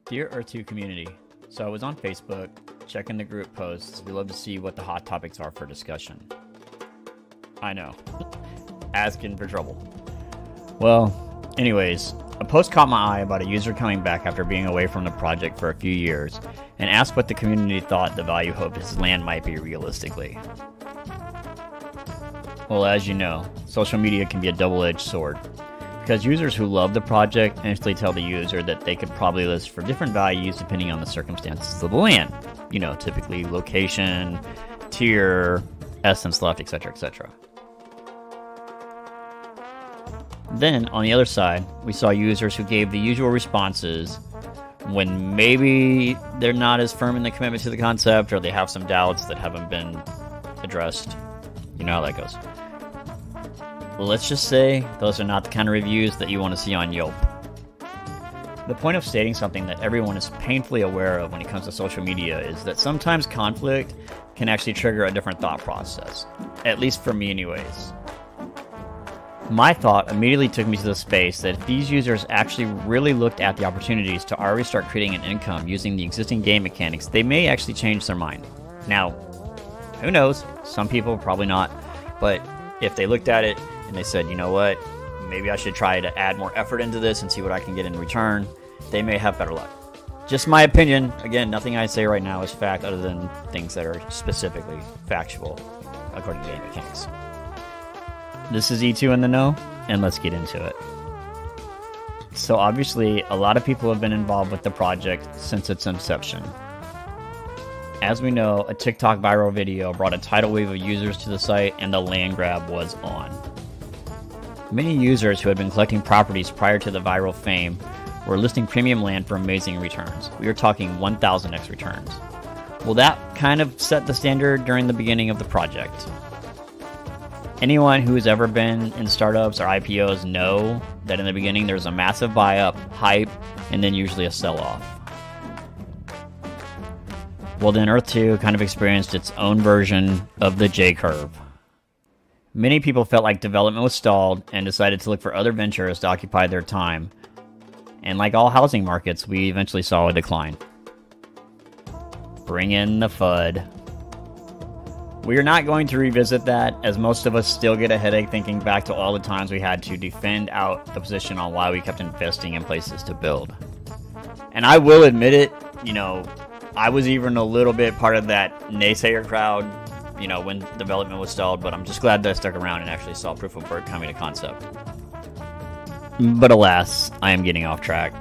Dear Earth 2 community, so I was on Facebook, checking the group posts. We love to see what the hot topics are for discussion. I know. Asking for trouble. Well, anyways, a post caught my eye about a user coming back after being away from the project for a few years and asked what the community thought the value of his land might be realistically. Well, as you know, social media can be a double-edged sword, because users who love the project initially tell the user that they could probably list for different values depending on the circumstances of the land. You know, typically location, tier, essence left, etc., etc. Then, on the other side, we saw users who gave the usual responses when maybe they're not as firm in the commitment to the concept, or they have some doubts that haven't been addressed. You know how that goes. Well, let's just say those are not the kind of reviews that you want to see on Yelp. The point of stating something that everyone is painfully aware of when it comes to social media is that sometimes conflict can actually trigger a different thought process. At least for me anyways. My thought immediately took me to the space that if these users actually really looked at the opportunities to already start creating an income using the existing game mechanics, they may actually change their mind. Now, who knows? Some people probably not. But if they looked at it and they said, you know what, maybe I should try to add more effort into this and see what I can get in return, they may have better luck. Just my opinion. Again, nothing I say right now is fact other than things that are specifically factual according to game mechanics. This is E2 in the know, and let's get into it. So obviously, a lot of people have been involved with the project since its inception. As we know, a TikTok viral video brought a tidal wave of users to the site, and the land grab was on. Many users who had been collecting properties prior to the viral fame were listing premium land for amazing returns. We are talking 1000x returns. Well, that kind of set the standard during the beginning of the project. Anyone who's ever been in startups or IPOs know that in the beginning there's a massive buy-up, hype, and then usually a sell-off. Well, then Earth 2 kind of experienced its own version of the J-curve. Many people felt like development was stalled and decided to look for other ventures to occupy their time. And like all housing markets, we eventually saw a decline. Bring in the FUD. We are not going to revisit that, as most of us still get a headache thinking back to all the times we had to defend out the position on why we kept investing in places to build. And I will admit it, you know, I was even a little bit part of that naysayer crowd, you know, when development was stalled, but I'm just glad that I stuck around and actually saw proof of work coming to concept. But alas, I am getting off track.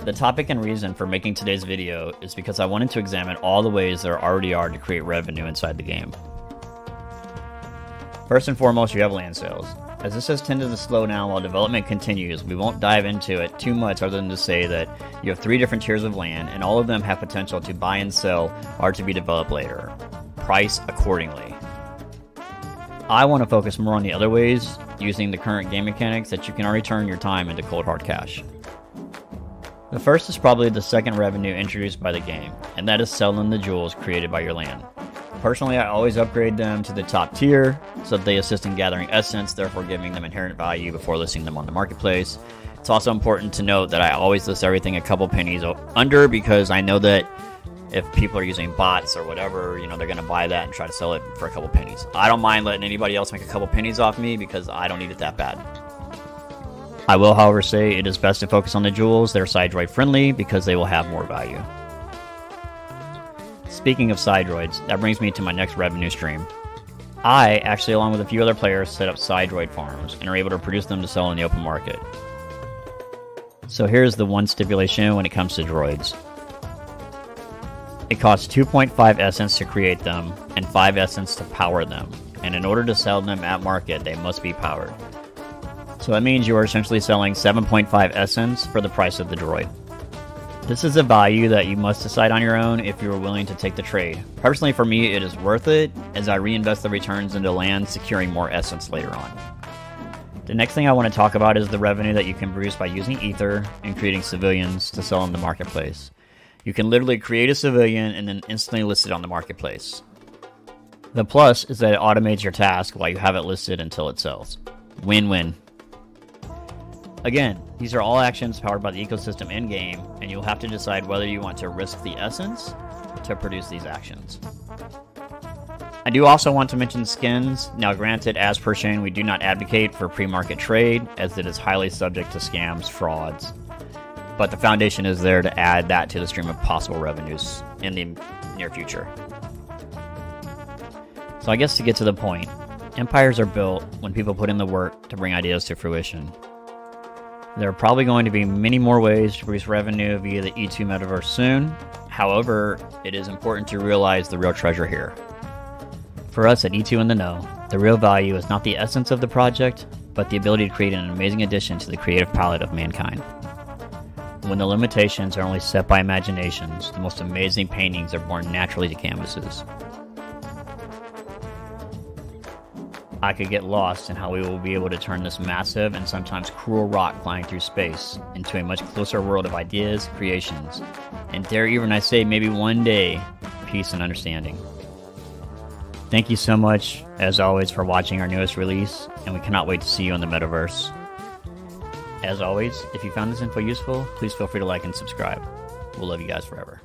The topic and reason for making today's video is because I wanted to examine all the ways there already are to create revenue inside the game. First and foremost, you have land sales. As this has tended to slow down while development continues, we won't dive into it too much other than to say that you have 3 different tiers of land, and all of them have potential to buy and sell or to be developed later. Price accordingly. I want to focus more on the other ways, using the current game mechanics that you can already turn your time into cold hard cash. The first is probably the second revenue introduced by the game, and that is selling the jewels created by your land. Personally, I always upgrade them to the top tier, so that they assist in gathering essence, therefore giving them inherent value before listing them on the marketplace. It's also important to note that I always list everything a couple pennies under, because I know that if people are using bots or whatever, you know, they're going to buy that and try to sell it for a couple pennies. I don't mind letting anybody else make a couple pennies off me, because I don't need it that bad. I will, however, say it is best to focus on the jewels that are side droid friendly, because they will have more value. Speaking of side droids, that brings me to my next revenue stream. I, actually along with a few other players, set up side droid farms and are able to produce them to sell in the open market. So here's the one stipulation when it comes to droids. It costs 2.5 essence to create them and 5 essence to power them, and in order to sell them at market, they must be powered. So that means you are essentially selling 7.5 essence for the price of the droid. This is a value that you must decide on your own if you are willing to take the trade. Personally, for me, it is worth it, as I reinvest the returns into land, securing more essence later on. The next thing I want to talk about is the revenue that you can produce by using Ether and creating civilians to sell in the marketplace. You can literally create a civilian and then instantly list it on the marketplace. The plus is that it automates your task while you have it listed until it sells. Win-win. Again, these are all actions powered by the ecosystem in-game, and you'll have to decide whether you want to risk the essence to produce these actions. I do also want to mention skins. Now granted, as per Shane, we do not advocate for pre-market trade, as it is highly subject to scams, frauds. But the foundation is there to add that to the stream of possible revenues in the near future. So I guess to get to the point, empires are built when people put in the work to bring ideas to fruition. There are probably going to be many more ways to produce revenue via the E2 metaverse soon. However, it is important to realize the real treasure here. For us at E2 in the Know, the real value is not the essence of the project, but the ability to create an amazing addition to the creative palette of mankind. When the limitations are only set by imaginations, the most amazing paintings are born naturally to canvases. I could get lost in how we will be able to turn this massive and sometimes cruel rock flying through space into a much closer world of ideas, creations, and dare even I say maybe one day, peace and understanding. Thank you so much, as always, for watching our newest release, and we cannot wait to see you in the metaverse. As always, if you found this info useful, please feel free to like and subscribe. We'll love you guys forever.